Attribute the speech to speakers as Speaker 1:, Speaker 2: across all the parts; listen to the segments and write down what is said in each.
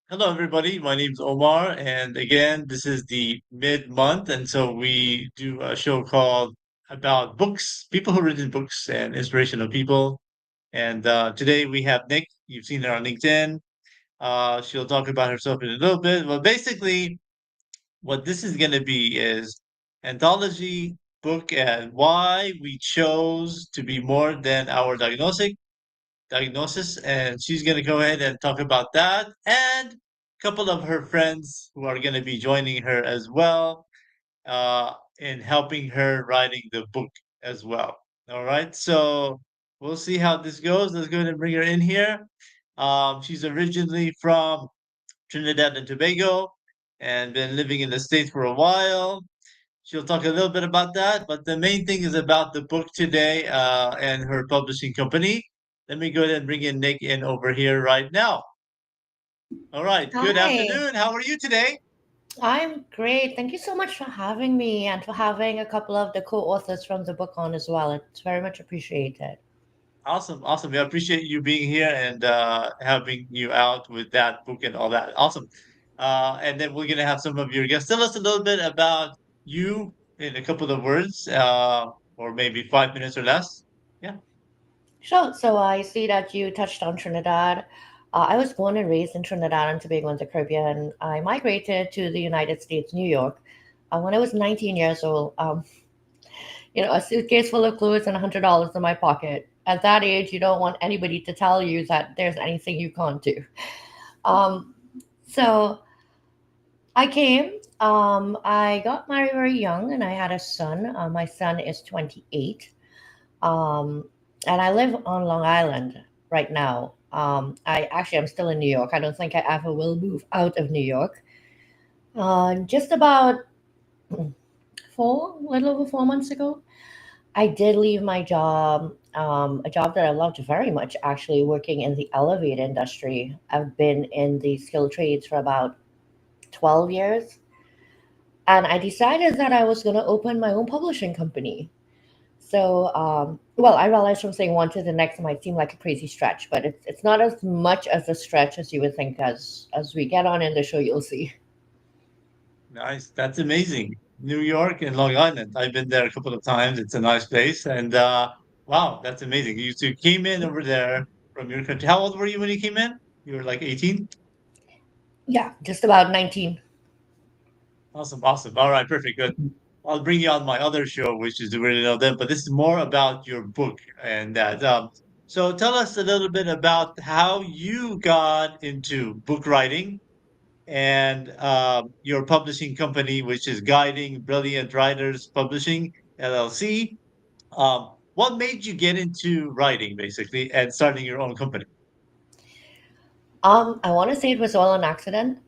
Speaker 1: Hello, everybody. My name's Omar, and again, this is the mid-month, and so we do a show called about books, people who written books and inspirational people. And today we have Nick. You've seen her on LinkedIn. She'll talk about herself in a little bit. Well, basically, what this is going to be is anthology book and why we chose to be more than our diagnosis, and she's going to go ahead and talk about that and a couple of her friends who are going to be joining her as well in helping her writing the book as well. All right, so we'll see how this goes. Let's go ahead and bring her in here. She's originally from Trinidad and Tobago and been living in the States for a while. She'll talk a little bit about that, but the main thing is about the book today and her publishing company. Let me go ahead and bring in Nick in over here right now. All right. Good
Speaker 2: Hi,
Speaker 1: afternoon. How are you today?
Speaker 2: I'm great. Thank you so much for having me and for having a couple of the co-authors from the book on as well. It's very much appreciated.
Speaker 1: Awesome. Awesome. I appreciate you being here and having you out with that book and all that. Awesome. And then we're going to have some of your guests tell us a little bit about you in a couple of words or maybe 5 minutes or less. Yeah.
Speaker 2: Sure. So I see that you touched on Trinidad. I was born and raised in Trinidad and Tobago in the Caribbean. I migrated to the United States, New York, when I was 19 years old. A suitcase full of clothes and $100 in my pocket. At that age, you don't want anybody to tell you that there's anything you can't do. Um, so I came. I got married very young, and I had a son. My son is 28, um, and I live on Long Island right now. I'm still in New York. I don't think I ever will move out of New York. Just about a little over 4 months ago, I did leave my job. A job that I loved very much, actually, working in the elevator industry. I've been in the skilled trades for about 12 years. And I decided that I was going to open my own publishing company. I realized from saying one to the next might seem like a crazy stretch, but it's not as much as a stretch as you would think. As we get on in the show, you'll see.
Speaker 1: Nice. That's amazing. New York and Long Island. I've been there a couple of times. It's a nice place. And wow, that's amazing. You came in over there from your country. How old were you when you came in? You were like 18?
Speaker 2: Yeah, just about 19.
Speaker 1: Awesome. Awesome. All right. Perfect. Good. I'll bring you on my other show, which is really know them, but this is more about your book and that. So tell us a little bit about how you got into book writing and your publishing company, which is Guiding Brilliant Writers Publishing LLC. What made you get into writing, basically, and starting your own company?
Speaker 2: I want to say it was all an accident.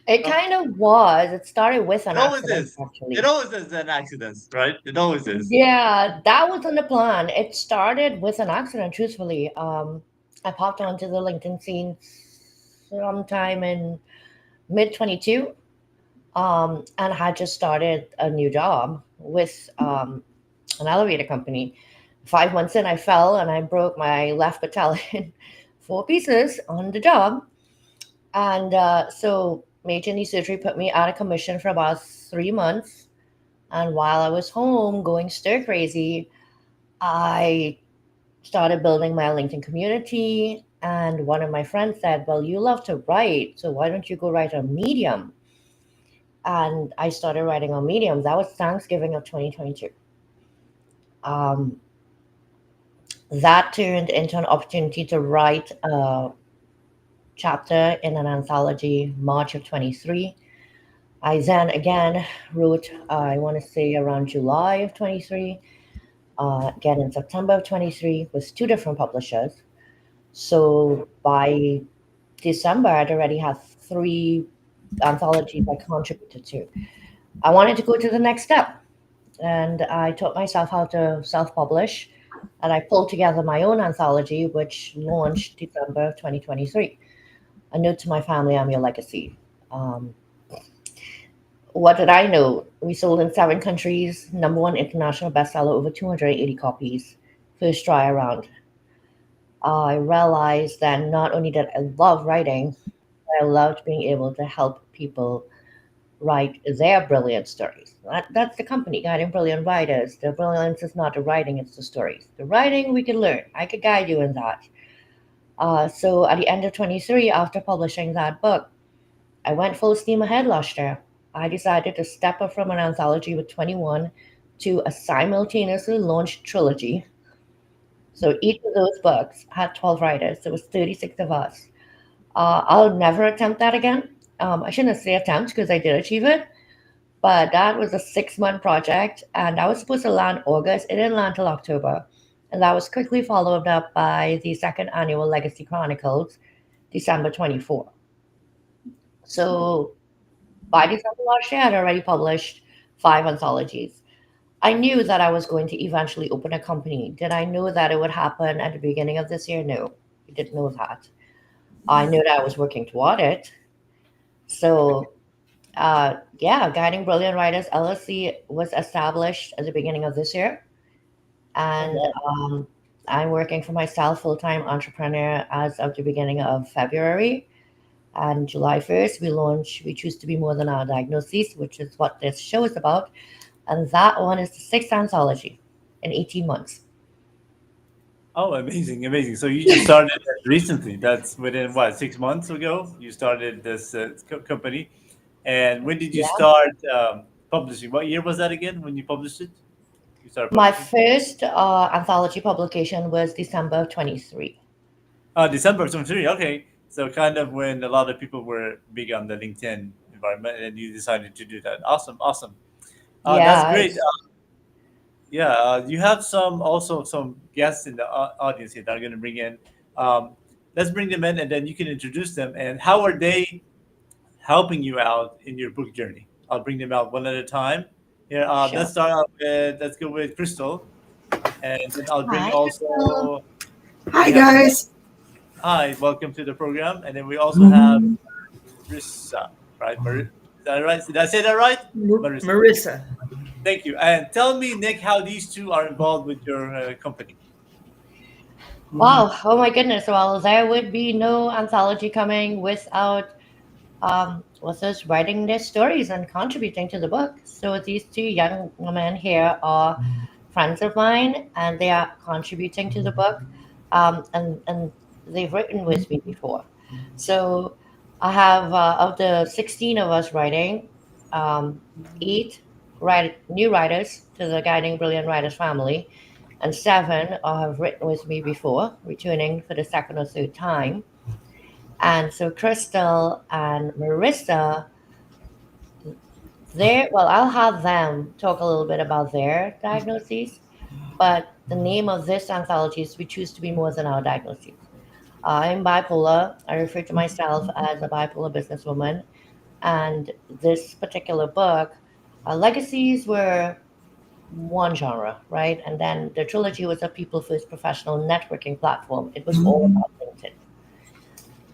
Speaker 2: It
Speaker 1: Oh,
Speaker 2: kind of was. It started with
Speaker 1: it
Speaker 2: an
Speaker 1: always
Speaker 2: accident,
Speaker 1: is. It
Speaker 2: actually.
Speaker 1: always is an accident, right? It always is.
Speaker 2: Yeah, that wasn't the plan. It started with an accident, truthfully. I popped onto the LinkedIn scene sometime in mid 22, and had just started a new job with an elevator company. 5 months in, I fell and I broke my left patella in 4 pieces on the job. And so major knee surgery put me out of commission for about 3 months. And while I was home going stir crazy, I started building my LinkedIn community. And one of my friends said, "Well, you love to write, so why don't you go write on Medium?" And I started writing on Medium. That was Thanksgiving of 2022. Um, that turned into an opportunity to write a chapter in an anthology March of 23. I then again wrote, I want to say around July of 23, again in September of 23 with two different publishers. So by December, I'd already had three anthologies I contributed to. I wanted to go to the next step, and I taught myself how to self publish. And I pulled together my own anthology, which launched December of 2023. A note to my family, I'm your legacy. Um, what did I know? We sold in 7 countries, number one international bestseller, over 280 copies, first try around. I realized that not only did I love writing, I loved being able to help people write their brilliant stories. That's the company, Guiding Brilliant Writers. The brilliance is not the writing, it's the stories. The writing we can learn. I could guide you in that. So at the end of 23, after publishing that book, I went full steam ahead last year. I decided to step up from an anthology with 21 to a simultaneously launched trilogy. So each of those books had 12 writers. There was 36 of us. I'll never attempt that again. I shouldn't say attempt because I did achieve it, but that was a 6-month project, and I was supposed to land August. It didn't land till October, and that was quickly followed up by the second annual Legacy Chronicles, December 24. So by December last year, I had already published 5 anthologies. I knew that I was going to eventually open a company. Did I know that it would happen at the beginning of this year? No, I didn't know that. I knew that I was working toward it. So, yeah, Guiding Brilliant Writers LLC was established at the beginning of this year.
Speaker 1: Oh,
Speaker 2: And
Speaker 1: wow.
Speaker 2: I'm working for myself, full time entrepreneur, as of the beginning of February. And July 1st, We Choose to Be More Than Our Diagnoses, which is what this show is about. And that one is the 6th anthology in 18 months.
Speaker 1: Oh, amazing, amazing. So you just started that recently. That's within what, 6 months ago? You started this company. And when did you
Speaker 2: Yeah.
Speaker 1: start publishing? What year was that again when you published it? You started
Speaker 2: My
Speaker 1: publishing?
Speaker 2: first anthology publication was December of 23.
Speaker 1: December 23. Okay. So kind of when a lot of people were big on the LinkedIn environment and you decided to do that. Awesome, awesome. That's
Speaker 2: Yeah,
Speaker 1: great. Yeah, you have some guests in the audience here that are going to bring in. Um, let's bring them in, and then you can introduce them. And how are they helping you out in your book journey? I'll bring them out one at a time. Here,
Speaker 2: sure.
Speaker 1: let's go with Crystal, and then I'll bring
Speaker 2: Hi, Crystal.
Speaker 1: also.
Speaker 3: Hi
Speaker 1: We have
Speaker 3: guys.
Speaker 1: hi, welcome to the program, and then we also have
Speaker 3: Mhm.
Speaker 1: Marissa, right? Is that right? Did I say that right? Marissa.
Speaker 3: Marissa.
Speaker 1: Thank you. And tell me, Nick, how these two are involved with your company.
Speaker 3: Mhm.
Speaker 2: Wow. Oh my goodness. Well, there would be no anthology coming without authors writing their stories and contributing to the book. So these two young women here are friends of mine, and they are contributing to the book. And they've written with me before. So I have of the 16 of us writing, um, 8 new writers to the Guiding Brilliant Writers family, and 7 have written with me before, returning for the second or third time. And so Crystal and Marissa, I'll have them talk a little bit about their diagnoses, but the name of this anthology is We Choose to Be More Than Our Diagnoses. I'm bipolar. I refer to myself as a bipolar businesswoman. And this particular book, Legacies were one genre, right? And then the trilogy was a people first professional networking platform. It was all about LinkedIn.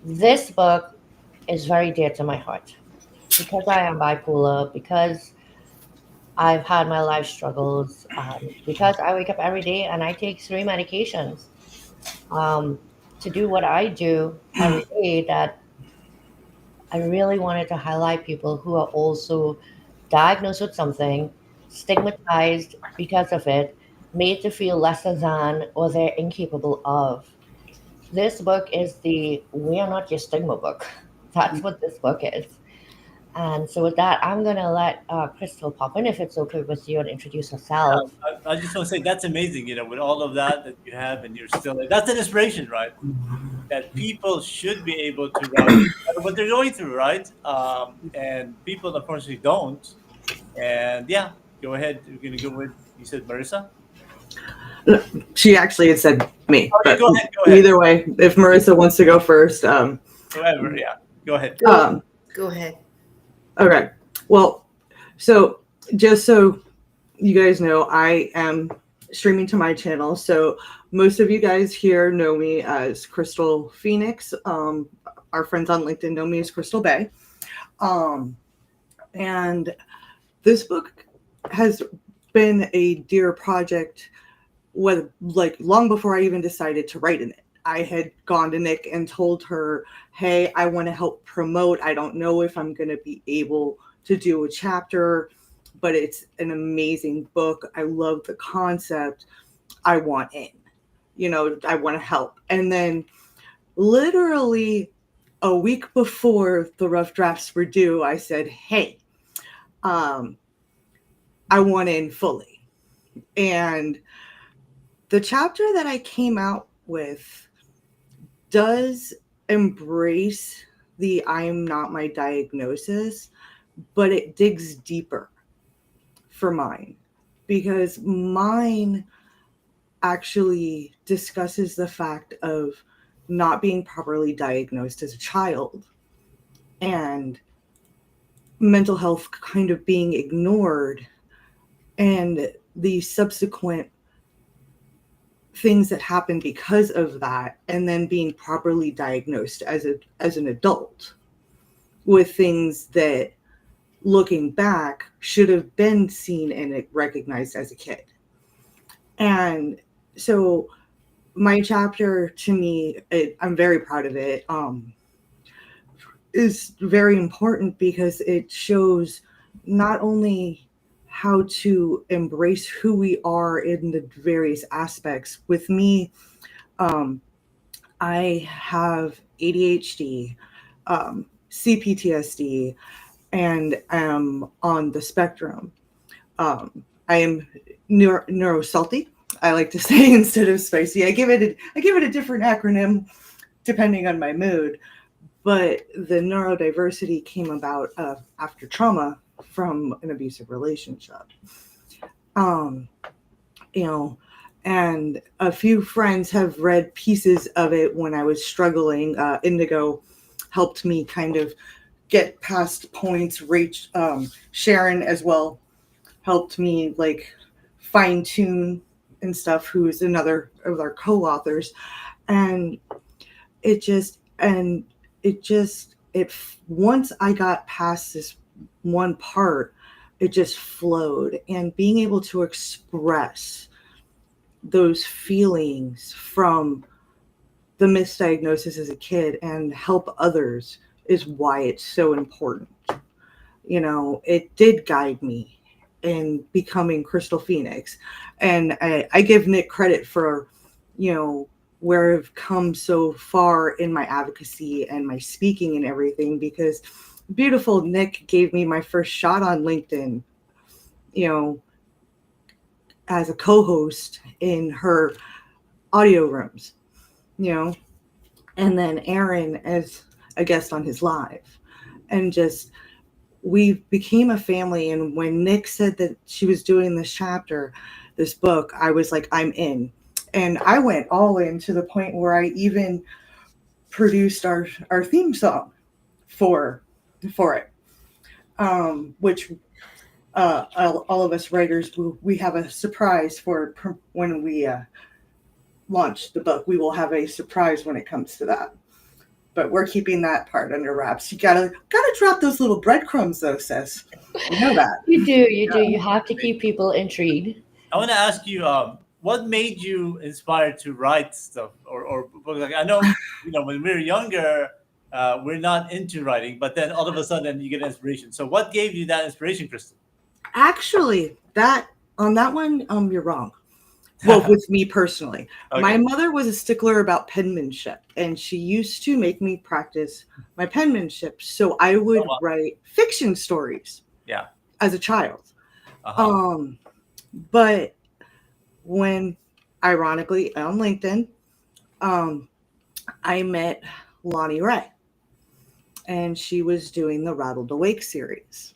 Speaker 2: This book is very dear to my heart because I am bipolar, because I've had my life struggles, because I wake up every day and I take 3 medications um, to do what I do every day. That I really wanted to highlight people who are also diagnosed with something, stigmatized because of it, made to feel lesser than or they're incapable of. This book is the We Are Not Your Stigma book. That's what this book is. And so with that, I'm gonna let Crystal pop in if it's okay with you and introduce herself.
Speaker 1: I just want to say that's amazing. With all of that you have, and you're still that's an inspiration, right? That people should be able to write no matter what they're going through, right? And people unfortunately don't. And yeah, go ahead. We're gonna go with you said Marissa.
Speaker 3: She actually had said me,
Speaker 1: Okay,
Speaker 3: but
Speaker 1: go ahead. Go ahead.
Speaker 3: either way, if Marissa wants to go first,
Speaker 1: Whoever, yeah, go ahead.
Speaker 3: um,
Speaker 4: Go ahead.
Speaker 3: okay. Well, so just so you guys know, I am streaming to my channel. So most of you guys here know me as Crystal Phoenix. Our friends on LinkedIn know me as Crystal Bay. Um, and this book has been a dear project, long before I even decided to write in it. I had gone to Nick and told her, hey, I want to help promote. I don't know if I'm going to be able to do a chapter, but it's an amazing book. I love the concept. I want in, I want to help. And then literally a week before the rough drafts were due, I said, hey, I want in fully. And the chapter that I came out with does embrace the I am not my diagnosis, but it digs deeper for mine, because mine actually discusses the fact of not being properly diagnosed as a child and mental health kind of being ignored, and the subsequent things that happen because of that, and then being properly diagnosed as an adult with things that, looking back, should have been seen and recognized as a kid. And so my chapter, to me, I'm very proud of it, is very important because it shows not only how to embrace who we are in the various aspects. With me, I have ADHD, CPTSD, and am on the spectrum. I am neurosalty, I like to say, instead of spicy. I give it a different acronym depending on my mood. But the neurodiversity came about after trauma from an abusive relationship. And a few friends have read pieces of it when I was struggling. Indigo helped me kind of get past points. Sharon as well helped me like fine tune and stuff, who is another of our co-authors. And once I got past this one part, it just flowed. And being able to express those feelings from the misdiagnosis as a kid and help others is why it's so important. It did guide me in becoming Crystal Phoenix. And I give Nick credit for, where I've come so far in my advocacy and my speaking and everything, because beautiful Nick gave me my first shot on LinkedIn, as a co-host in her audio rooms, and then Aaron as a guest on his live. And just, we became a family. And when Nick said that she was doing this book, I was like, I'm in. And I went all in to the point where I even produced our theme song for it, which all of us writers, we have a surprise for when we launch the book. We will have a surprise when it comes to that, but we're keeping that part under wraps. You gotta drop those little breadcrumbs, though, sis. You know that.
Speaker 2: You do. You have to keep people intrigued.
Speaker 1: I want to ask you, what made you inspired to write stuff, or like, I know, when we were younger, we're not into writing, but then all of a sudden you get inspiration. So what gave you that inspiration, Crystal?
Speaker 3: Actually, on that one, you're wrong. Well, with me personally, okay. My mother was a stickler about penmanship, and she used to make me practice my penmanship. So I would write fiction stories.
Speaker 1: Yeah.
Speaker 3: As a child. But when, ironically, on LinkedIn, I met Lonnie Ray, and she was doing the Rattled Awake series.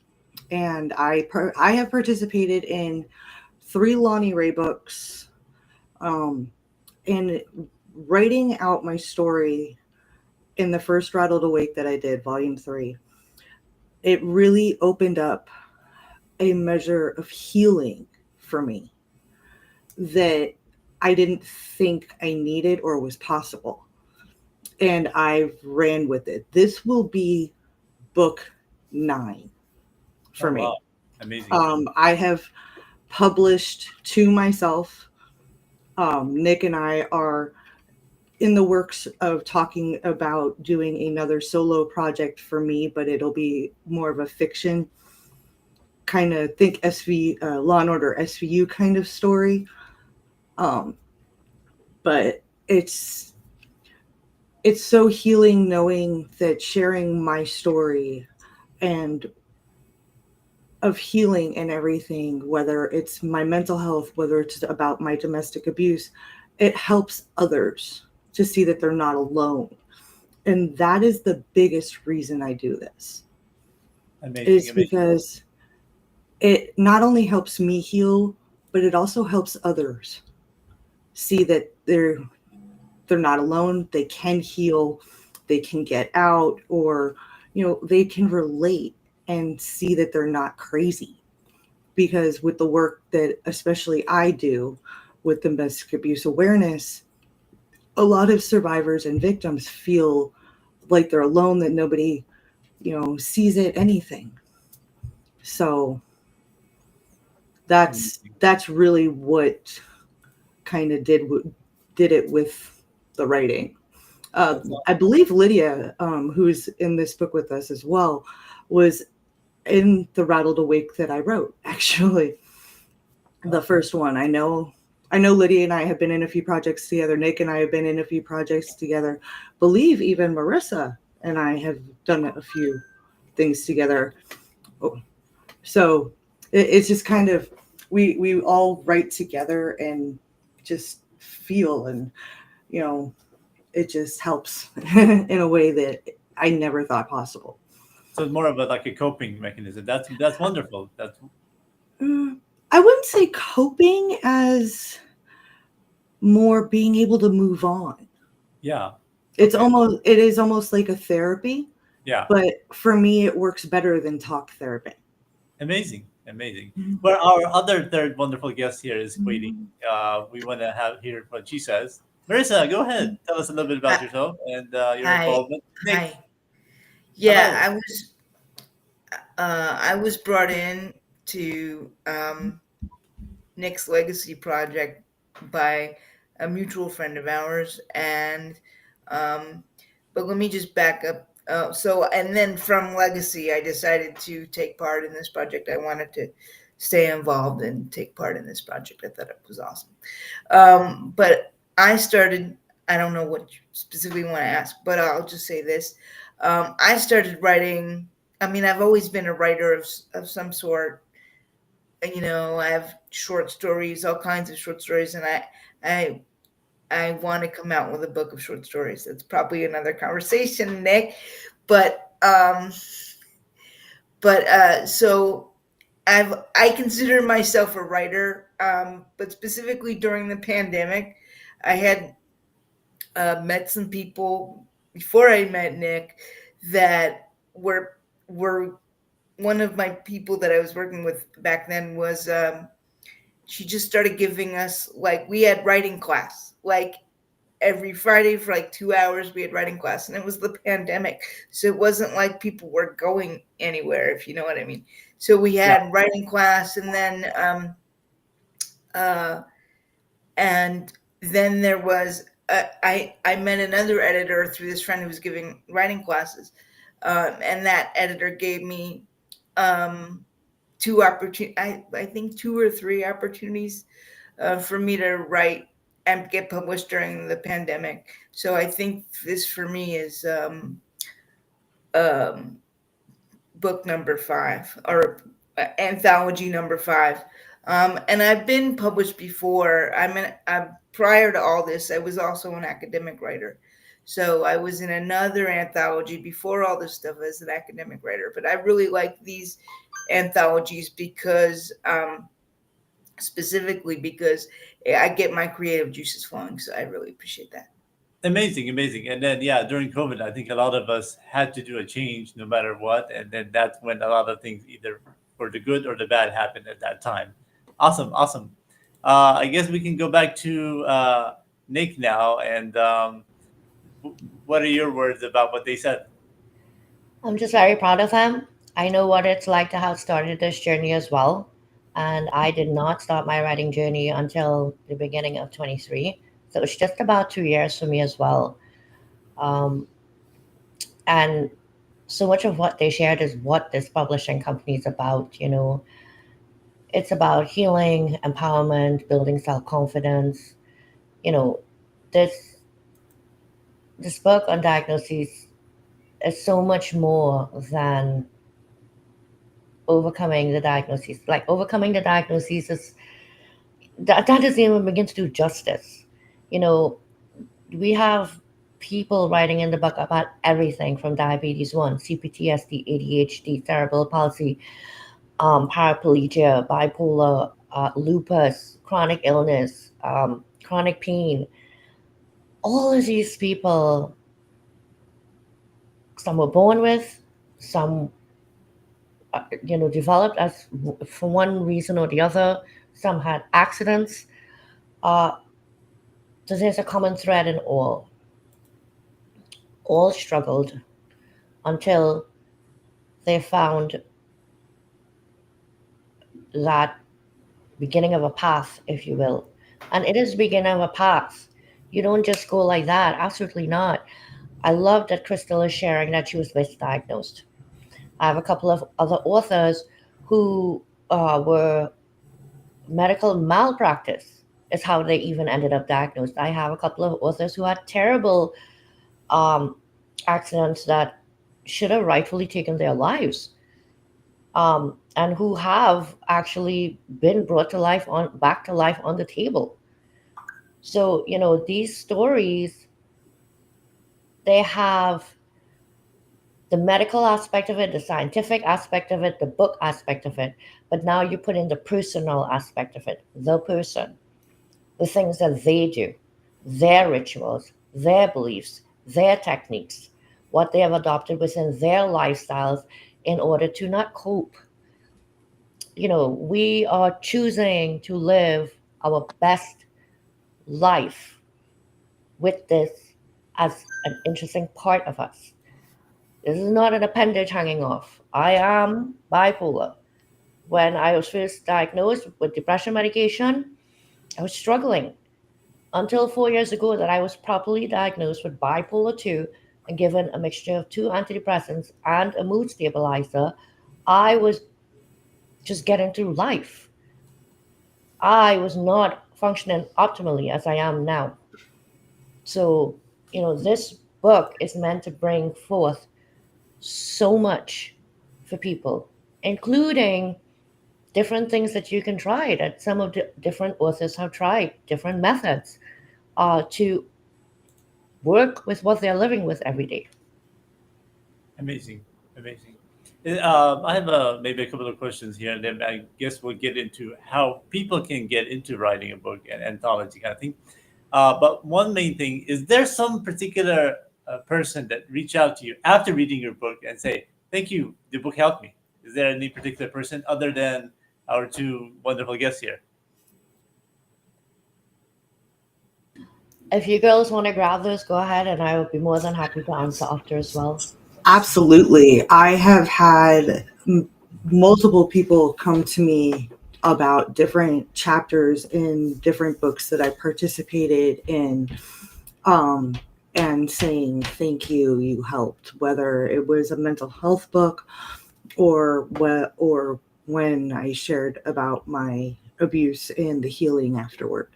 Speaker 3: And I have participated in 3 Lonnie Ray books, and writing out my story in the first Rattled Awake that I did, volume 3, it really opened up a measure of healing for me that I didn't think I needed or was possible. And I ran with it. This will be book 9 for me. Wow.
Speaker 1: Amazing.
Speaker 3: I have published 2 myself. Nick and I are in the works of talking about doing another solo project for me, but it'll be more of a fiction kind of, think Law and Order SVU kind of story. But it's so healing knowing that sharing my story and of healing and everything, whether it's my mental health, whether it's about my domestic abuse, it helps others to see that they're not alone. And that is the biggest reason I do this. Is because it not only helps me heal, but it also helps others see that they're not alone. They can heal, they can get out, or they can relate and see that they're not crazy. Because with the work that especially I do with domestic abuse awareness, a lot of survivors and victims feel like they're alone, that nobody sees it, anything. So that's really what kind of did it with the writing. I believe Lydia, who's in this book with us as well, was in the Rattled Awake that I wrote, actually. The first one. I know Lydia and I have been in a few projects together. Nick and I have been in a few projects together. Believe even Marissa and I have done a few things together. So it's just kind of, we all write together and just feel, and it just helps in a way that I never thought possible.
Speaker 1: So it's more of like a coping mechanism. That's wonderful. That's
Speaker 3: I wouldn't say coping, as more being able to move on.
Speaker 1: Yeah.
Speaker 3: It is almost like a therapy.
Speaker 1: Yeah.
Speaker 3: But for me, it works better than talk therapy.
Speaker 1: Amazing. But our other third wonderful guest here is waiting. We want to hear what she says. Marissa, go ahead. Tell us a little bit about yourself and your involvement. Nick.
Speaker 4: Hi. Yeah,
Speaker 1: Hello.
Speaker 4: I was brought in to Nick's Legacy project by a mutual friend of ours, and but let me just back up. And then from Legacy, I decided to take part in this project. I wanted to stay involved and take part in this project. I thought it was awesome. But I started, I don't know what you specifically want to ask, but I'll just say this. I started writing. I mean, I've always been a writer of some sort. I have short stories, all kinds of short stories, and I want to come out with a book of short stories. That's probably another conversation, Nick. So I consider myself a writer, but specifically during the pandemic, I had met some people before I met Nick that were one of my people that I was working with back then was she just started giving us, like, we had writing class, like every Friday for like 2 hours we had writing class, and it was the pandemic, so it wasn't like people were going anywhere, if you know what I mean. So we had writing class, and then there was I met another editor through this friend who was giving writing classes, and that editor gave me two or three opportunities for me to write and get published during the pandemic. So I think this for me is book number 5, or anthology number 5. And I've been published before. Prior to all this, I was also an academic writer. So I was in another anthology before all this stuff as an academic writer. But I really like these anthologies because specifically because I get my creative juices flowing. So I really appreciate that.
Speaker 1: Amazing. And then, during COVID, I think a lot of us had to do a change no matter what. And then that's when a lot of things, either for the good or the bad, happened at that time. Awesome. I guess we can go back to Nick now. And what are your words about what they said?
Speaker 2: I'm just very proud of them. I know what it's like to have started this journey as well. And I did not start my writing journey until the beginning of 23. So it's just about 2 years for me as well. Um, and so much of what they shared is what this publishing company is about. It's about healing, empowerment, building self confidence. You know, this this book on diagnoses is so much more than overcoming the diagnoses. Like overcoming the diagnoses is that doesn't even begin to do justice. You know, we have people writing in the book about everything from diabetes one, CPTSD, ADHD, cerebral palsy, paraplegia, bipolar, lupus, chronic illness, chronic pain. All of these people, some were born with, some developed as for one reason or the other. Some had accidents. Uh, so there's a common thread in all. All struggled until they found that beginning of a path, if you will. And it is beginning of a path. You don't just go like that. Absolutely not. I love that Crystal is sharing that she was misdiagnosed. I have a couple of other authors who were medical malpractice is how they even ended up diagnosed. I have a couple of authors who had terrible um, accidents that should have rightfully taken their lives, and who have actually been brought to life on back to life on the table. So these stories, they have the medical aspect of it, the scientific aspect of it, the book aspect of it, but now you put in the personal aspect of it, the person, the things that they do, their rituals, their beliefs, their techniques, what they have adopted within their lifestyles in order to not cope. We are choosing to live our best life with this as an interesting part of us. This is not an appendage hanging off. I am bipolar. When I was first diagnosed with depression medication, I was struggling until 4 years ago that I was properly diagnosed with bipolar 2 and given a mixture of two antidepressants and a mood stabilizer. I was just getting through life. I was not functioning optimally as I am now. So, this book is meant to bring forth so much for people, including different things that you can try that some of the different authors have tried, different methods to work with what they're living with every day.
Speaker 1: Amazing, amazing. I have maybe a couple of questions here, and then I guess we'll get into how people can get into writing a book and anthology kind of thing. But one main thing is there some particular person that reach out to you after reading your book and say, "Thank you, the book helped me." Is there any particular person other than our two wonderful guests here?
Speaker 2: If you girls want to grab those, go ahead, and I will be more than happy to answer after as well.
Speaker 3: Absolutely. I have had multiple people come to me about different chapters in different books that I participated in, and saying, thank you, you helped, whether it was a mental health book or when I shared about my abuse and the healing afterward.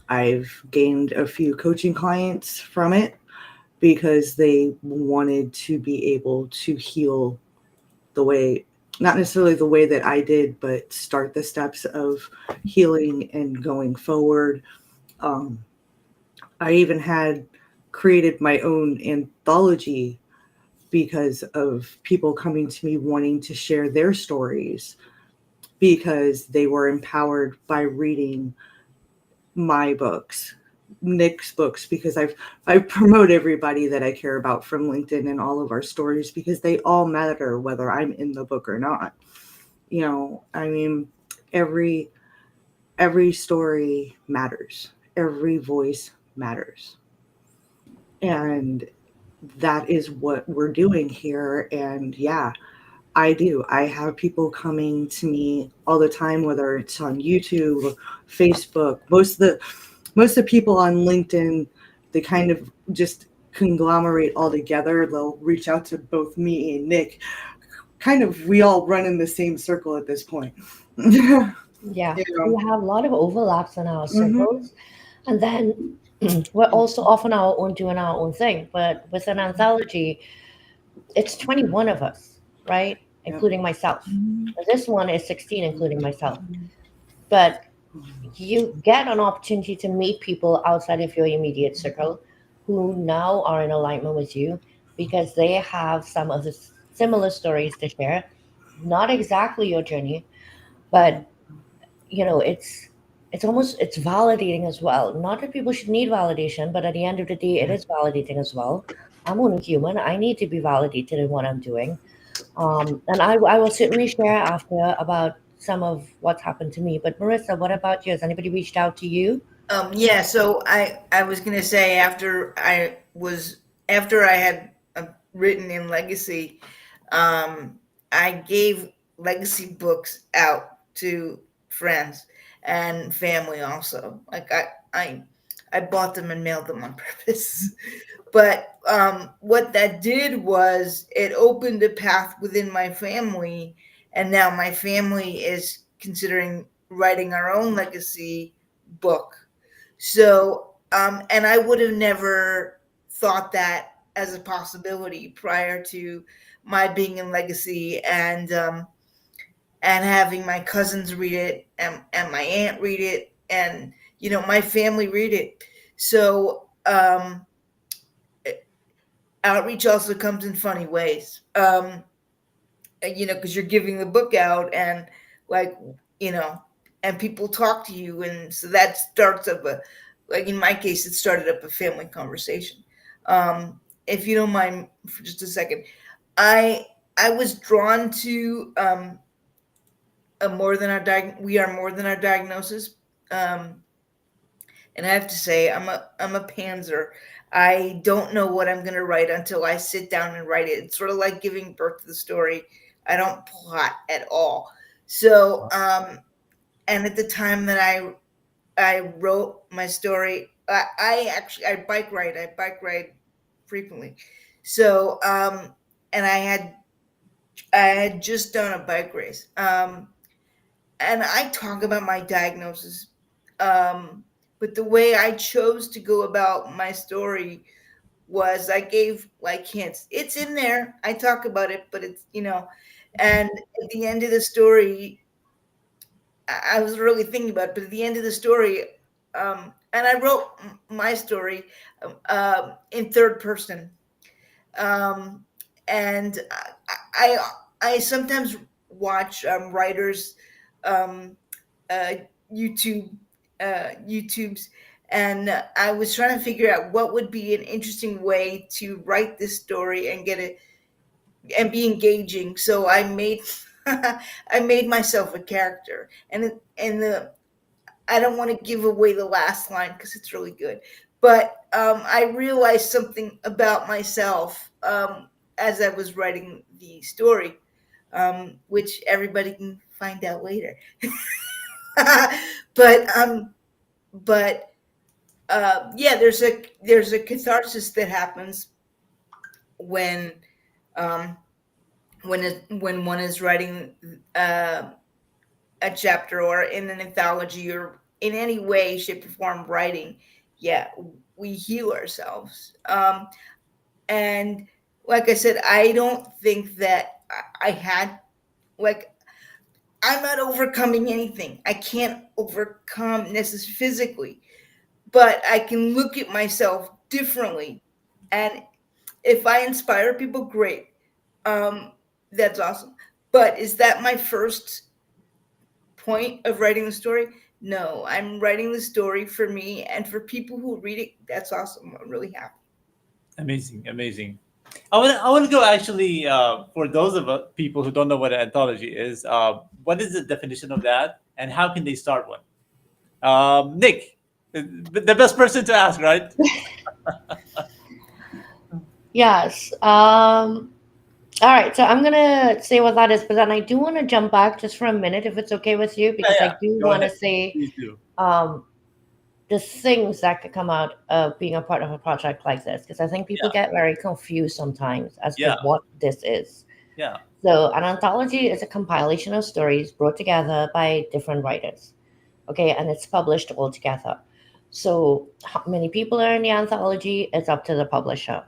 Speaker 3: I've gained a few coaching clients from it because they wanted to be able to heal the way, not necessarily the way that I did, but start the steps of healing and going forward. I even had created my own anthology because of people coming to me wanting to share their stories because they were empowered by reading my books, Nick's books, because I promote everybody that I care about from LinkedIn and all of our stories because they all matter whether I'm in the book or not. I mean, every story matters. Every voice matters. And that is what we're doing here. And yeah, I do. I have people coming to me all the time, whether it's on YouTube, Facebook. most of the people on LinkedIn, they kind of just conglomerate all together. They'll reach out to both me and Nick. Kind of, we all run in the same circle at this point.
Speaker 2: Yeah,
Speaker 3: You
Speaker 2: we
Speaker 3: know?
Speaker 2: have a lot of overlaps in our
Speaker 3: Mhm.
Speaker 2: circles, and then we're also often our own doing our own thing. But with an anthology, it's 21 of us, right?
Speaker 3: Yep.
Speaker 2: Including myself. This one is 16, including myself. But you get an opportunity to meet people outside of your immediate circle who now are in alignment with you because they have some of the similar stories to share. Not exactly your journey, but it's almost it's validating as well. Not that people should need validation, but at the end of the day, it is validating as well. I'm only human. I need to be validated in what I'm doing. And I will certainly share after about some of what's happened to me. But Marissa, what about you? Has anybody reached out to you?
Speaker 4: Yeah, so I was gonna say after I had written in Legacy, I gave Legacy books out to friends and family also. Like I bought them and mailed them on purpose. But what that did was it opened a path within my family, and now my family is considering writing our own legacy book. So, and I would have never thought that as a possibility prior to my being in legacy and having my cousins read it and my aunt read it and my family read it. So outreach also comes in funny ways. Because you're giving the book out and like, you know, and people talk to you. And so that starts up like in my case, it started up a family conversation. If you don't mind for just a second, I, I was drawn to we are more than our diagnosis. Um, and I have to say, I'm a panzer. I don't know what I'm going to write until I sit down and write it. It's sort of like giving birth to the story. I don't plot at all. So, and at the time that I wrote my story, I bike ride. I bike ride frequently. So, and I had just done a bike race. And I talk about my diagnosis. But the way I chose to go about my story was I gave like hints. It's in there. I talk about it, but and at the end of the story, I was really thinking about it, but at the end of the story, and I wrote my story in third person. Um, and I, I sometimes watch writers um, uh, YouTube YouTubes, and I was trying to figure out what would be an interesting way to write this story and get it and be engaging. So I made I made myself a character, and the I don't want to give away the last line because it's really good, but I realized something about myself as I was writing the story, which everybody can find out later. but but yeah, there's a catharsis that happens when um, when one is writing a chapter or in an anthology or in any way, shape, or form writing. Yeah, we heal ourselves. And like I said, I don't think that I had like I'm not overcoming anything. I can't overcome necessarily physically, but I can look at myself differently. And if I inspire people, great. Um, that's awesome. But is that my first point of writing the story? No, I'm writing the story for me and for people who read it. That's awesome. I'm really happy.
Speaker 1: Amazing, amazing. I want to go actually for those of people who don't know what an anthology is. What is the definition of that, and how can they start one? Nick, the best person to ask, right?
Speaker 2: Yes. All right. So I'm gonna say what that is, but then I do want to jump back just for a minute, if it's okay with you,
Speaker 1: Yeah,
Speaker 2: because
Speaker 1: yeah.
Speaker 2: I do
Speaker 1: Go
Speaker 2: want to
Speaker 1: ahead.
Speaker 2: say
Speaker 1: Please do.
Speaker 2: um, the things that could come out of being a part of a project like this, because I think people
Speaker 1: Yeah.
Speaker 2: get very confused sometimes as to
Speaker 1: Yeah.
Speaker 2: what this is.
Speaker 1: Yeah.
Speaker 2: So, an anthology is a compilation of stories brought together by different writers. Okay, and it's published all together. So, how many people are in the anthology? It's up to the publisher.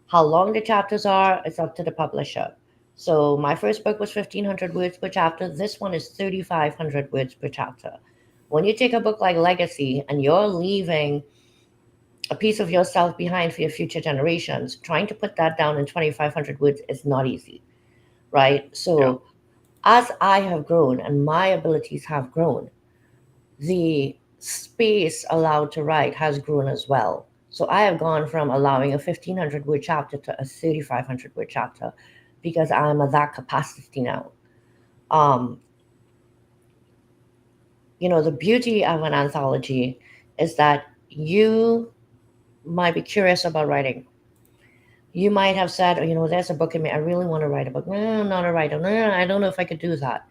Speaker 2: How long the chapters are? It's up to the publisher. So, my first book was 1,500 words per chapter. This one is 3,500 words per chapter. When you take a book like Legacy and you're leaving a piece of yourself behind for your future generations, trying to put that down in 2,500 words is not easy, right?
Speaker 1: Yeah.
Speaker 2: So, as I have grown and my abilities have grown, the space allowed to write has grown as well. So I have gone from allowing a 1,500 word chapter to a 3,500 word chapter because I'm at that capacity now. Um, the beauty of an anthology is that you might be curious about writing. You might have said, oh, there's a book in me. I really want to write a book. No, I'm not a writer. No, I don't know if I could do that.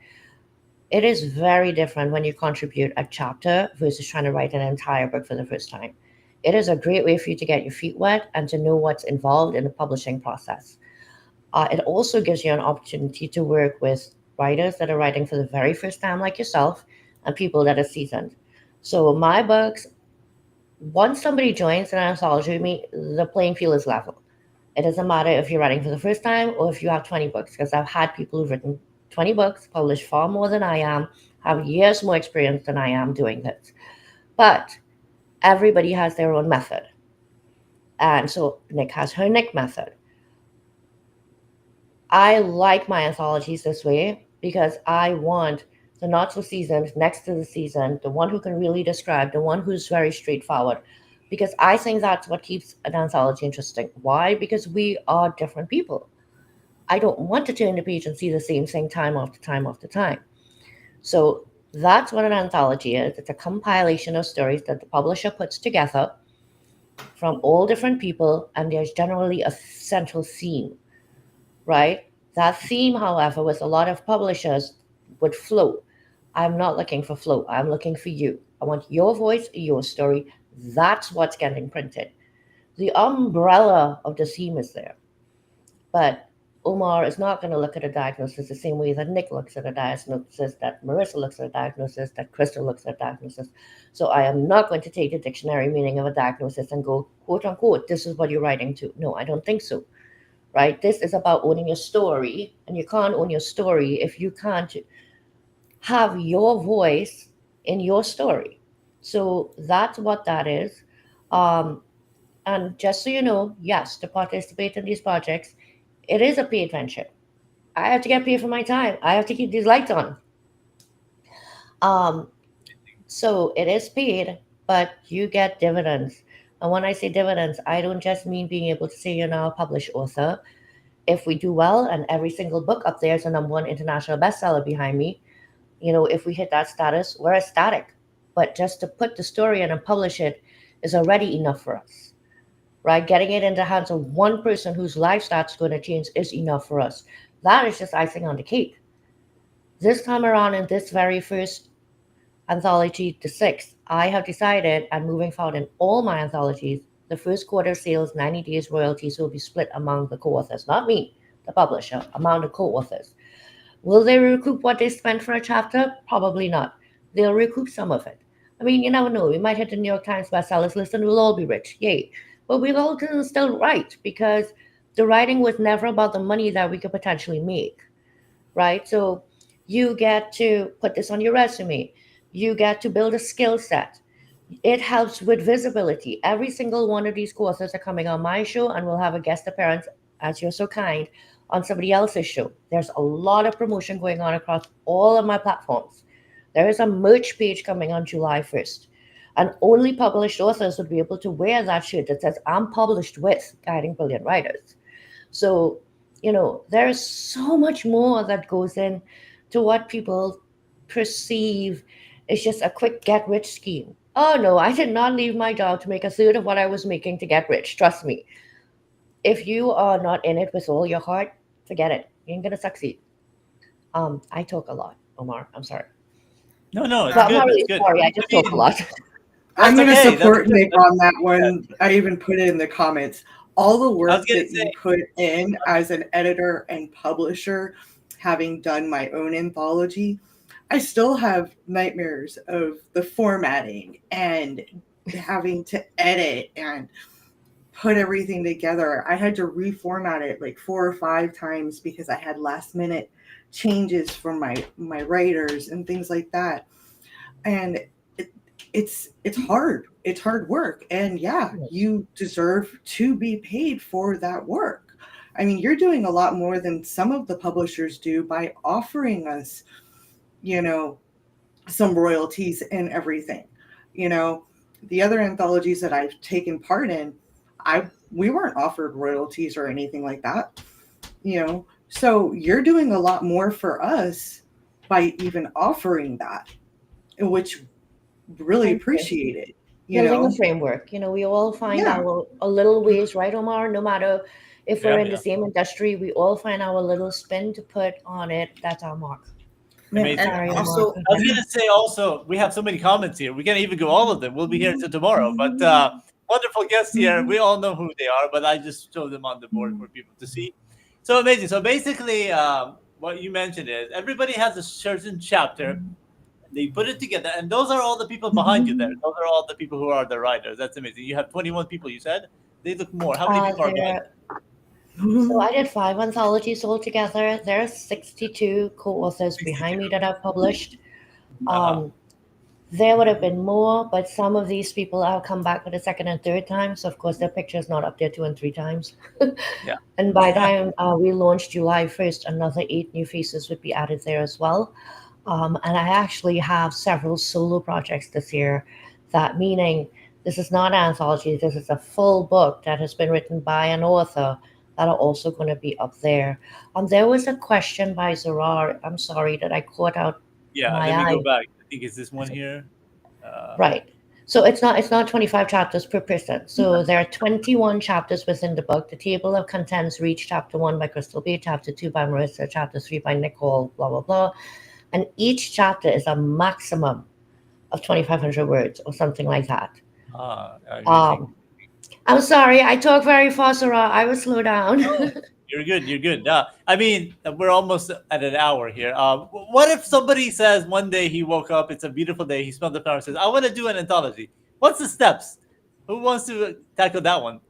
Speaker 2: It is very different when you contribute a chapter versus trying to write an entire book for the first time. It is a great way for you to get your feet wet and to know what's involved in the publishing process. It also gives you an opportunity to work with writers that are writing for the very first time, like yourself, and people that are seasoned. So, my books, once somebody joins an anthology with me, the playing field is level. It doesn't matter if you're writing for the first time or if you have 20 books, because I've had people who've written 20 books, published far more than I am, have years more experience than I am doing this. But everybody has their own method. And so Nick has her Nick method. I like my anthologies this way because I want the not so seasoned next to the seasoned, the one who can really describe, the one who's very straightforward. Because I think that's what keeps an anthology interesting. Why? Because we are different people. I don't want to turn the page and see the same thing time after time after time. So that's what an anthology is. It's a compilation of stories that the publisher puts together from all different people, and there's generally a central theme, right? That theme, however, with a lot of publishers would flow. I'm not looking for flow. I'm looking for you. I want your voice, your story. That's what's getting printed. The umbrella of the theme is there. But Omar is not going to look at a diagnosis the same way that Nick looks at a diagnosis, that Marissa looks at a diagnosis, that Crystal looks at a diagnosis. So I am not going to take the dictionary meaning of a diagnosis and go, quote unquote, this is what you're writing to. No, I don't think so. Right? This is about owning your story, and you can't own your story if you can't have your voice in your story. So that's what that is. Um, and just so you know, yes, to participate in these projects, it is a paid venture. I have to get paid for my time. I have to keep these lights on. Um, so it is paid, but you get dividends. And when I say dividends, I don't just mean being able to say you're now a published author. If we do well and every single book up there is a number one international bestseller behind me, if we hit that status, we're ecstatic. But just to put the story in and publish it is already enough for us, right? Getting it into the hands of one person whose life starts going to change is enough for us. That is just icing on the cake. This time around, in this very first anthology, the sixth, I have decided, and moving forward in all my anthologies, the first quarter sales, 90 days royalties will be split among the co-authors, not me, the publisher, among the co-authors. Will they recoup what they spent for a chapter? Probably not. They'll recoup some of it. I mean, you never know. We might hit the New York Times bestsellers list and we'll all be rich. Yay. But we'll all still write because the writing was never about the money that we could potentially make, right? So you get to put this on your resume. You get to build a skill set. It helps with visibility. Every single one of these courses are coming on my show and we'll have a guest appearance, as you're so kind, on somebody else's show. There's a lot of promotion going on across all of my platforms. There is a merch page coming on July 1st. And only published authors would be able to wear that shirt that says, I'm published with Guiding Brilliant Writers. So, there is so much more that goes in to what people perceive is just a quick get rich scheme. Oh no, I did not leave my job to make a third of what I was making to get rich. Trust me. If you are not in it with all your heart, forget it. You ain't gonna succeed. I talk a lot, Omar. I'm sorry.
Speaker 1: No, no, it's
Speaker 2: Well, I'm
Speaker 1: good.
Speaker 2: not
Speaker 1: It's
Speaker 2: really
Speaker 1: good.
Speaker 2: sorry. I
Speaker 1: I
Speaker 2: just talk a
Speaker 1: mean,
Speaker 2: lot.
Speaker 3: I'm
Speaker 5: That's
Speaker 3: going to
Speaker 5: okay. That's
Speaker 3: support
Speaker 5: good.
Speaker 3: Nick
Speaker 5: That's
Speaker 3: on that
Speaker 5: good.
Speaker 3: one. I even put it in the comments. All the
Speaker 5: I was
Speaker 3: work
Speaker 5: gonna
Speaker 3: that you
Speaker 5: say,
Speaker 3: put in as an editor and publisher, having done my own anthology, I still have nightmares of the formatting and having to edit and put everything together. I had to reformat it like 4 or 5 times because I had last minute changes from my writers and things like that. And it's hard. It's hard work. And yeah, you deserve to be paid for that work. I mean, you're doing a lot more than some of the publishers do by offering us, you know, some royalties and everything. You know, the other anthologies that I've taken part in, we weren't offered royalties or anything like that. You know, so you're doing a lot more for us by even offering that, which really
Speaker 2: Thank you.
Speaker 3: appreciate it. You
Speaker 2: Building a
Speaker 3: know,
Speaker 2: framework. We all find
Speaker 3: yeah,
Speaker 2: our a little ways, right, Omar? No matter if we're
Speaker 1: Yeah,
Speaker 2: in the same industry, we all find our little spin to put on it. That's our mark.
Speaker 3: yeah.
Speaker 1: amazing.
Speaker 4: And
Speaker 2: Sorry, Omar.
Speaker 4: also,
Speaker 5: I was gonna say also, we have so many comments here. We can't even go all of them. We'll be here until tomorrow. But wonderful guests here. We all know who they are, but I just show them on the board for people to see. So amazing. So basically, what you mentioned is everybody has a certain chapter. They put it together, and those are all the people behind you there. Those are all the people who are the writers. That's amazing. You have 21 people, you said? They look more. How many people are behind
Speaker 2: There. So I did 5 anthologies altogether. There are 62 co-authors
Speaker 5: you?
Speaker 2: behind
Speaker 5: 62.
Speaker 2: me that I've published.
Speaker 5: Uh-huh.
Speaker 2: There would have been more, but some of these people I'll come back for the second and third time. So of course their picture is not up there 2 and 3 times.
Speaker 5: Yeah.
Speaker 2: And by the time we launched July 1st, another 8 new faces would be added there as well. And I actually have several solo projects this year. That meaning this is not an anthology. This is a full book that has been written by an author that are also going to be up there. There was a question by Zarar. I'm sorry that I caught out
Speaker 5: Yeah.
Speaker 2: my
Speaker 5: Let me go
Speaker 2: eye.
Speaker 5: back. I think it's this one here. Uh,
Speaker 2: Right. So it's not 25 chapters per person. So there are 21 chapters within the book. The table of contents reach chapter 1 by Crystal B, chapter 2 by Marissa, chapter 3 by Nicole, blah blah blah. And each chapter is a maximum of 2,500 words or something like that.
Speaker 5: amazing.
Speaker 2: Um, I'm sorry, I talk very fast, Sarah. I will slow down.
Speaker 5: Oh, you're good. You're good. I mean, we're almost at an hour here. What if somebody says one day he woke up, it's a beautiful day, he smelled the flower, and says, "I want to do an anthology." What's the steps? Who wants to tackle that one?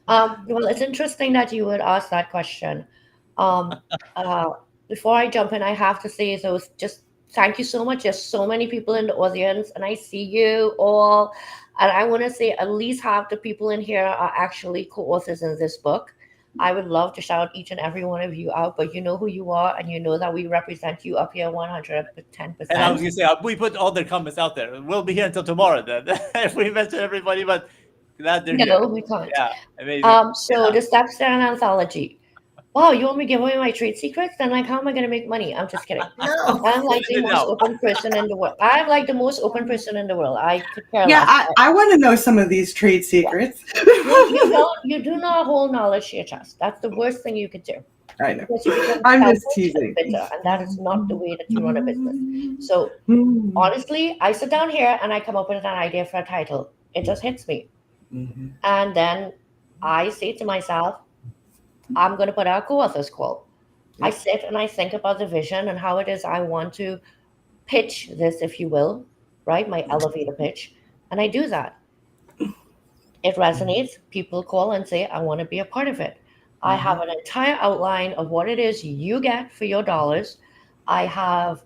Speaker 2: Well, it's interesting that you would ask that question. Um, uh, Before I jump in, I have to say those just thank you so much. There's so many people in the audience, and I see you all. And I want to say at least half the people in here are actually co-authors in this book. I would love to shout each and every one of you out, but you know who you are, and you know that we represent you up here
Speaker 5: And I was
Speaker 2: 110%.
Speaker 5: gonna say we put all their comments out there. We'll be here until tomorrow then, if we mention everybody. But glad they're here.
Speaker 2: No, we can't.
Speaker 5: Yeah, amazing.
Speaker 2: So
Speaker 5: Yeah,
Speaker 2: the steps to an anthology. Wow, you want me to give away my trade secrets? Then like, how am I going to make money? I'm just kidding.
Speaker 4: no.
Speaker 2: I'm like the
Speaker 5: it
Speaker 2: most
Speaker 5: now.
Speaker 2: open person in the world. I'm like the most open person in the world. I could care
Speaker 3: Yeah,
Speaker 2: less.
Speaker 3: I want to know some of these trade
Speaker 2: Yeah.
Speaker 3: secrets.
Speaker 2: You do not hold knowledge to your chest. That's the worst thing you could do.
Speaker 3: I know.
Speaker 2: Because you become
Speaker 3: I'm just
Speaker 2: selfish and
Speaker 3: teasing.
Speaker 2: bitter, and that is not the way that you run a business. So honestly, I sit down here and I come up with an idea for a title. It just hits me.
Speaker 3: Mhm.
Speaker 2: And then I say to myself, I'm going to put out a co-authors call. I
Speaker 3: Yep.
Speaker 2: sit and I think about the vision and how it is I want to pitch this, if you will, right? My elevator pitch. And I do that. It resonates. People call and say, I want to be a part of it. I have an entire outline of what it is you get for your dollars. I have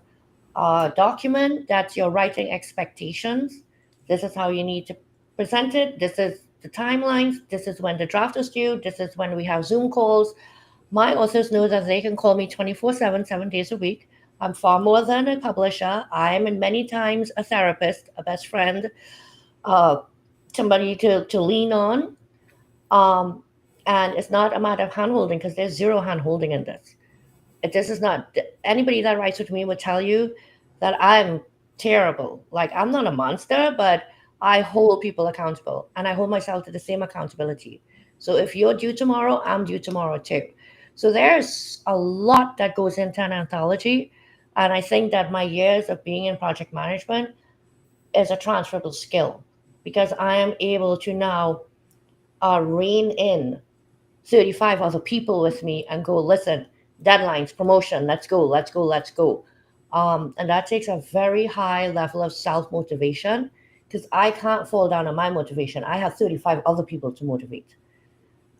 Speaker 2: a document that's your writing expectations. This is how you need to present it. This is the timelines. This is when the draft is due. This is when we have Zoom calls. My authors know that they can call me 24/7, 7 days a week. I'm far more than a publisher. I am in many times a therapist, a best friend, uh, somebody to lean on. Um, and it's not a matter of handholding because there's zero handholding in this. This is not anybody that writes with me would tell you that I'm terrible. Like I'm not a monster, but I hold people accountable and I hold myself to the same accountability. So if you're due tomorrow, I'm due tomorrow too. So there's a lot that goes into an anthology. And I think that my years of being in project management is a transferable skill because I am able to now rein in 35 other people with me and go, listen, deadlines, promotion, let's go, let's go, let's go. And that takes a very high level of self motivation because I can't fall down on my motivation. I have 35 other people to motivate.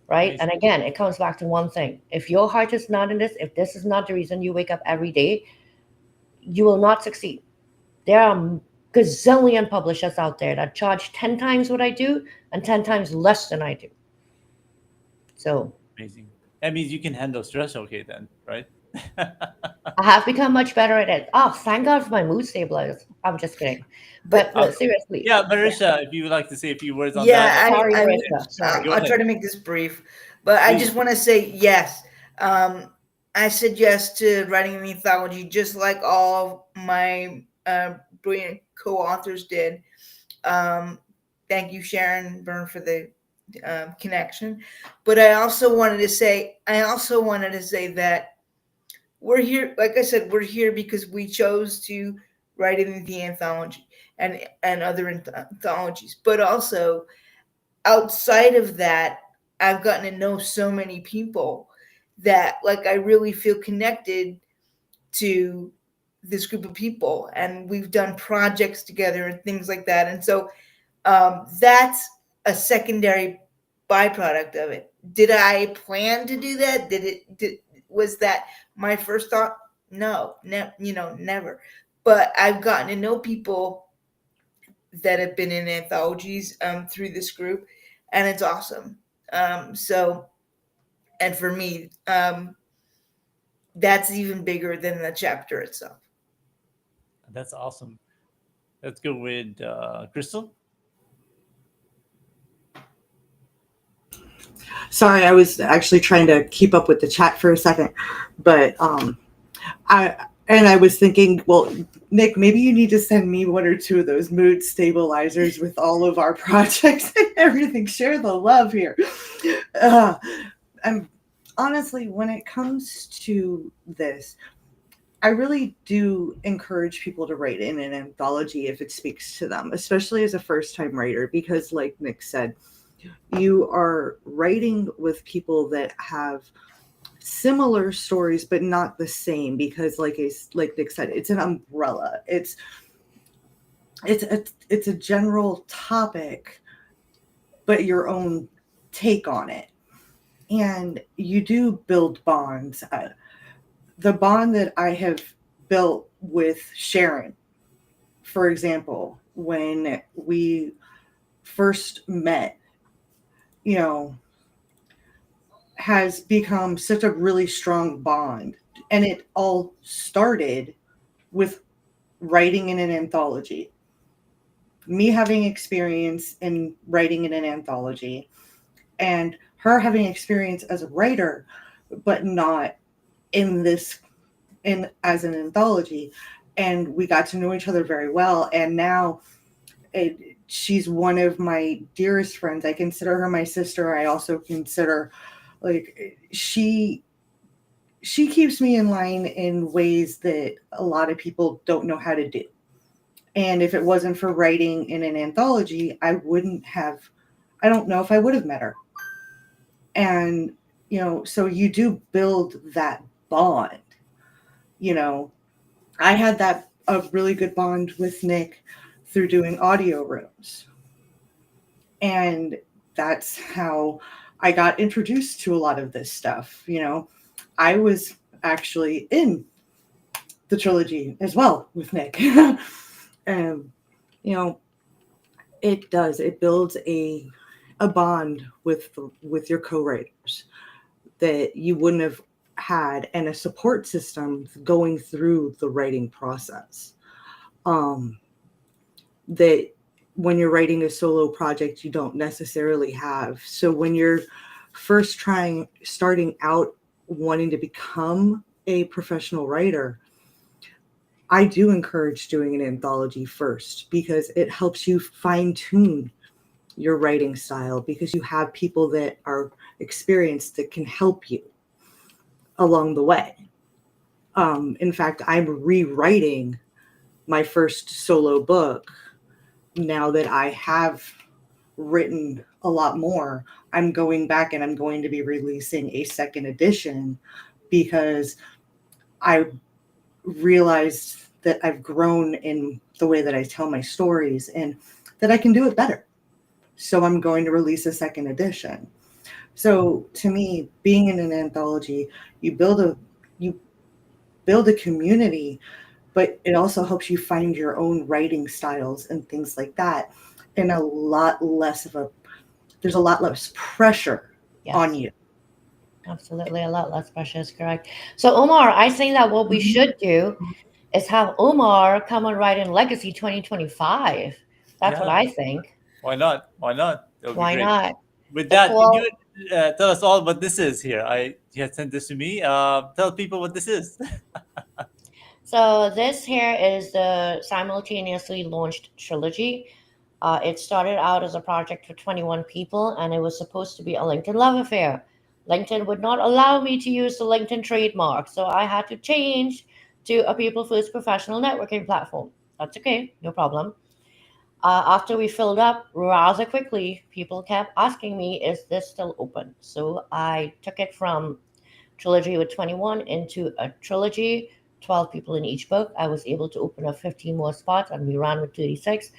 Speaker 2: Right.
Speaker 5: Nice.
Speaker 2: And again, it comes back to one thing. If your heart is not in this, if this is not the reason you wake up every day, you will not succeed. There are gazillion publishers out there that charge 10 times what I do and 10 times less than I do. So
Speaker 5: Amazing. That means you can handle stress okay then, right?
Speaker 2: I have become much better at it. Oh, thank God for my mood stabilizers. I'm just kidding. But no, seriously.
Speaker 5: Yeah, Marisha, if you would like to say a few words on
Speaker 4: Yeah,
Speaker 5: that.
Speaker 2: Sorry,
Speaker 4: I
Speaker 2: Marissa. Sorry.
Speaker 5: Go
Speaker 4: I'll
Speaker 5: ahead.
Speaker 4: try to make this brief, but I
Speaker 5: Please.
Speaker 4: just want to say yes. I said yes to writing an anthology, just like all my brilliant co-authors did. Thank you, Sharon Byrne, for the connection. But I also wanted to say that we're here. Like I said, we're here because we chose to write in the anthology and other anthologies. But also outside of that, I've gotten to know so many people that like I really feel connected to this group of people, and we've done projects together and things like that. And so that's a secondary byproduct of it. Did I plan to do that? Was that my first thought? No, never. But I've gotten to know people that have been in anthologies through this group, and it's awesome. So, and for me, that's even bigger than the chapter itself.
Speaker 5: That's awesome. Let's go with Crystal.
Speaker 3: Sorry, I was actually trying to keep up with the chat for a second, but I was thinking, well, Nick, maybe you need to send me one or two of those mood stabilizers with all of our projects and everything. Share the love here. And honestly, when it comes to this, I really do encourage people to write in an anthology if it speaks to them, especially as a first-time writer, because like Nick said, you are writing with people that have similar stories but not the same, because like Nick said, it's an umbrella. It's a general topic but your own take on it, and you do build bonds. The bond that I have built with Sharon, for example, when we first met, has become such a really strong bond. And it all started with writing in an anthology. Me having experience in writing in an anthology, and her having experience as a writer, but not as an anthology. And we got to know each other very well. And now she's one of my dearest friends. I consider her my sister. I also consider she keeps me in line in ways that a lot of people don't know how to do. And if it wasn't for writing in an anthology, I don't know if I would have met her. And, so you do build that bond. I had a really good bond with Nick through doing audio rooms. And that's how I got introduced to a lot of this stuff. I was actually in the trilogy as well with Nick. And, it builds a bond with your co-writers that you wouldn't have had, and a support system going through the writing process. That when you're writing a solo project, you don't necessarily have. So when you're first starting out wanting to become a professional writer, I do encourage doing an anthology first, because it helps you fine-tune your writing style, because you have people that are experienced that can help you along the way. In fact, I'm rewriting my first solo book now that I have written a lot more, I'm going back and I'm going to be releasing a second edition because I realized that I've grown in the way that I tell my stories and that I can do it better. So I'm going to release a second edition. So to me, being in an anthology, you build a community, but it also helps you find your own writing styles and things like that. And there's a lot less pressure
Speaker 2: Yes.
Speaker 3: on you.
Speaker 2: Absolutely, a lot less pressure is correct. So Omar, I think that what we should do is have Omar come and write in Legacy 2025. That's what
Speaker 5: Yeah.
Speaker 2: I think.
Speaker 5: Why not? Why not? That would be
Speaker 2: Why
Speaker 5: great.
Speaker 2: not?
Speaker 5: With that, can
Speaker 2: Nicole,
Speaker 5: you tell us all what this is here? You had sent this to me. Tell people what this is.
Speaker 2: so this here is the simultaneously launched trilogy. It started out as a project for 21 people, and it was supposed to be a LinkedIn love affair. LinkedIn would not allow me to use the LinkedIn trademark, so I had to change to a people first professional networking platform. That's okay, no problem. After we filled up rather quickly, people kept asking me, is this still open? So I took it from trilogy with 21 into a trilogy, 12 people in each book. I was able to open up 15 more spots, and we ran with 36.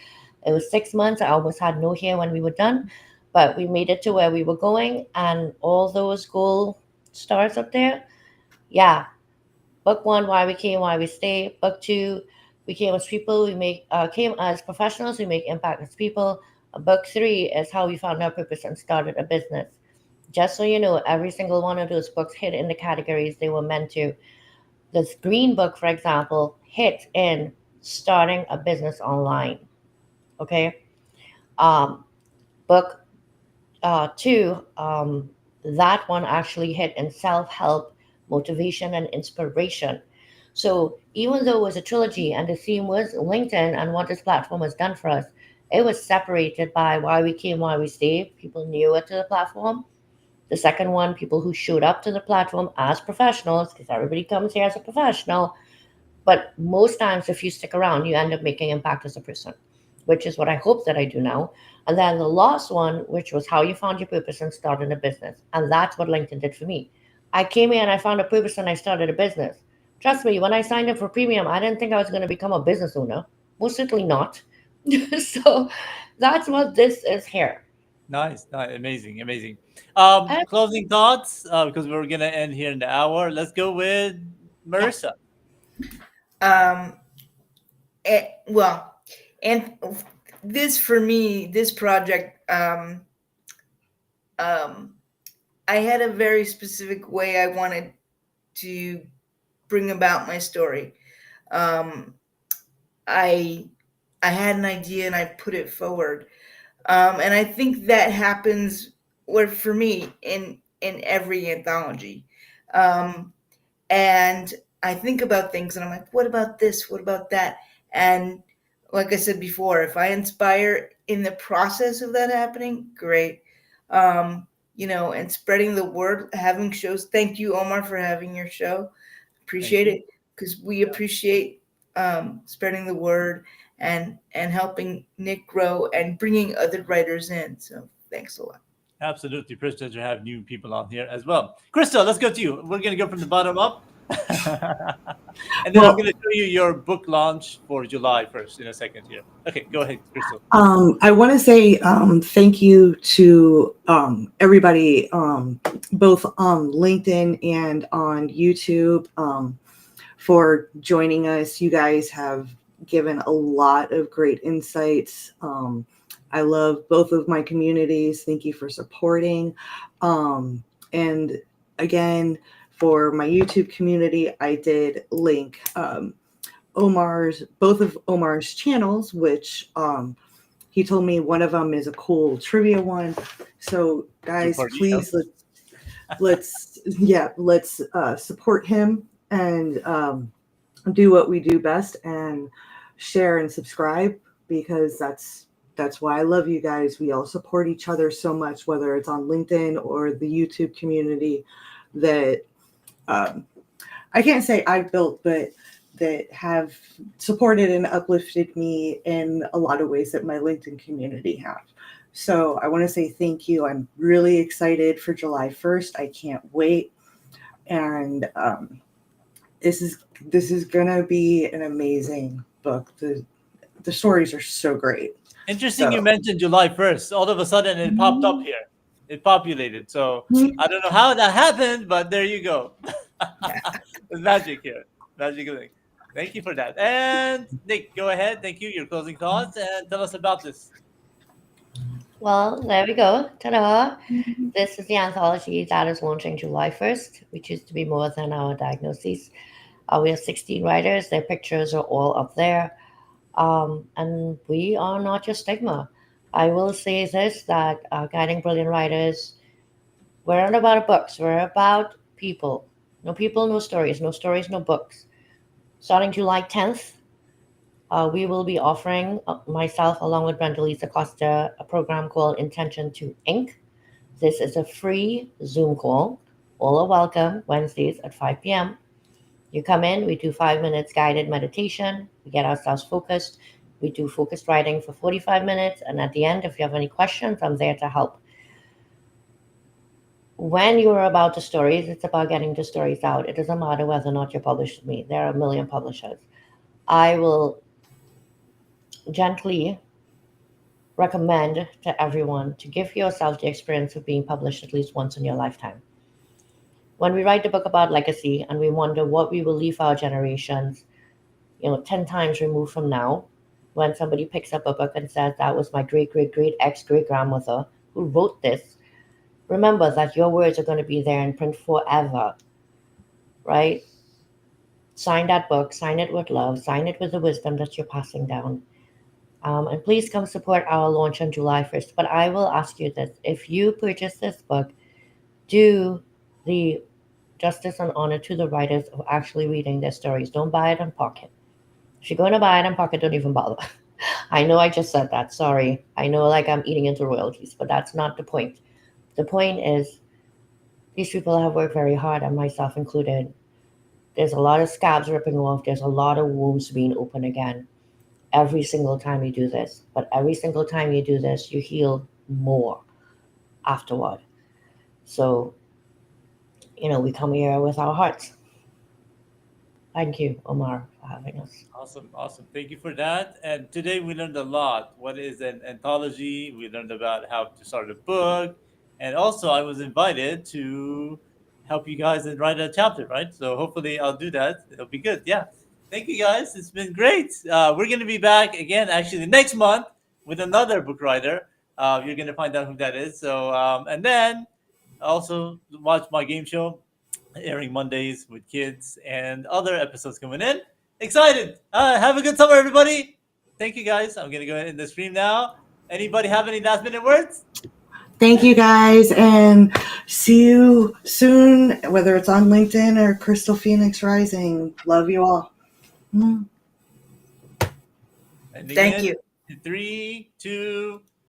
Speaker 2: It was 6 months. I almost had no hair when we were done, but we made it to where we were going, and all those gold stars up there. Yeah, book one, why we came, why we stay. Book two, we came as people, we make came as professionals, we make impact as people. Book three is how we found our purpose and started a business. Just so you know, every single one of those books hit in the categories they were meant to. This green book, for example, hit in starting a business online. Okay. Um, book two, that one actually hit in self help, motivation, and inspiration. So even though it was a trilogy and the theme was LinkedIn and what this platform has done for us, it was separated by why we came, why we stayed. People knew it to the platform. The second one, people who showed up to the platform as professionals, because everybody comes here as a professional. But most times, if you stick around, you end up making impact as a person, which is what I hope that I do now. And then the last one, which was how you found your purpose and started a business. And that's what LinkedIn did for me. I came here and I found a purpose and I started a business. Trust me, when I signed up for premium, I didn't think I was going to become a business owner. Most certainly not. So that's what this is here.
Speaker 5: Nice, amazing, amazing.
Speaker 2: And
Speaker 5: Closing thoughts, because we're gonna end here in the hour. Let's go with
Speaker 2: yeah,
Speaker 5: Marissa.
Speaker 4: Um, well, and this for me, this project, um, I had a very specific way I wanted to bring about my story. Um, I I had an idea and I put it forward, and I think that happens where for me in every anthology. Um, and I think about things and I'm like, what about this? What about that? And like I said before, if I inspire in the process of that happening, great. And spreading the word, having shows. Thank you, Omar, for having your show.
Speaker 5: Thank
Speaker 4: Appreciate
Speaker 5: you.
Speaker 4: it because we appreciate spreading the word and helping Nick grow and bringing other writers in. So thanks a lot.
Speaker 5: Absolutely, privileged to have new people on here as well. Crystal, let's go to you. We're gonna go from the bottom up, and then I'm
Speaker 3: Well,
Speaker 5: gonna show you your book launch for July first in a second here. Okay, go ahead, Crystal.
Speaker 3: I want to say thank you to everybody, both on LinkedIn and on YouTube, for joining us. You guys have given a lot of great insights. I love both of my communities. Thank you for supporting. And again, for my YouTube community, I did link both of Omar's channels, which he told me one of them is a cool trivia one. So guys,
Speaker 5: Super
Speaker 3: please
Speaker 5: details.
Speaker 3: let's support him and do what we do best and share and subscribe, because that's why I love you guys. We all support each other so much, whether it's on LinkedIn or the YouTube community that I can't say I've built, but that have supported and uplifted me in a lot of ways that my LinkedIn community have. So I want to say thank you. I'm really excited for July 1st. I can't wait. And this is gonna be an amazing book. The stories are so great.
Speaker 5: Interesting you
Speaker 3: So
Speaker 5: mentioned July 1st. All of a sudden it popped up here. It populated. So I don't know how that happened, but there you go. There's magic here. Magic thing. Thank you for that. And Nick, go ahead. Thank you. Your closing thoughts and tell us about this.
Speaker 2: Well, there we go. Ta-da! This is the anthology that is launching July 1st. We choose to be more than our diagnoses. We have 16 writers. Their pictures are all up there. And we are not just stigma. I will say this, that Guiding Brilliant Writers, we're not about books. We're about people. No people, no stories. No stories, no books. Starting July 10th, we will be offering, myself along with Brenda Lisa Costa, a program called Intention to Ink. This is a free Zoom call. All are welcome, Wednesdays at 5 p.m. You come in, we do 5 minutes guided meditation, we get ourselves focused, we do focused writing for 45 minutes, and at the end, if you have any questions, I'm there to help. When you're about the stories, it's about getting the stories out. It doesn't matter whether or not you're published with me. There are a million publishers. I will gently recommend to everyone to give yourself the experience of being published at least once in your lifetime. When we write the book about legacy and we wonder what we will leave our generations, 10 times removed from now, when somebody picks up a book and says, that was my great, great, great ex-great grandmother who wrote this, remember that your words are going to be there in print forever, right? Sign that book, sign it with love, sign it with the wisdom that you're passing down. And please come support our launch on July 1st. But I will ask you this. If you purchase this book, do the justice and honor to the writers of actually reading their stories. Don't buy it in pocket. If you're going to buy it in pocket, don't even bother. I know I just said that. Sorry. I know like I'm eating into royalties, but that's not the point. The point is these people have worked very hard, and myself included. There's a lot of scabs ripping off. There's a lot of wounds being open again. Every single time you do this. But every single time you do this, you heal more afterward. So, we come here with our hearts. Thank you, Omar, for having us.
Speaker 5: Awesome. Thank you for that. And today we learned a lot. What is an anthology? We learned about how to start a book. And also, I was invited to help you guys and write a chapter, right? So hopefully I'll do that. It'll be good. Yeah. Thank you guys. It's been great. We're going to be back again, actually, next month with another book writer. You're going to find out who that is. So, and then also watch my game show airing Mondays with kids and other episodes coming in. Excited. Have a good summer, everybody. Thank you, guys. I'm going to go ahead and end the stream now. Anybody have any last minute words?
Speaker 3: thank you guys, and see you soon, whether it's on LinkedIn or Crystal Phoenix Rising. Love you all.
Speaker 5: And
Speaker 4: Thank
Speaker 5: again,
Speaker 4: you.
Speaker 5: 3, 2,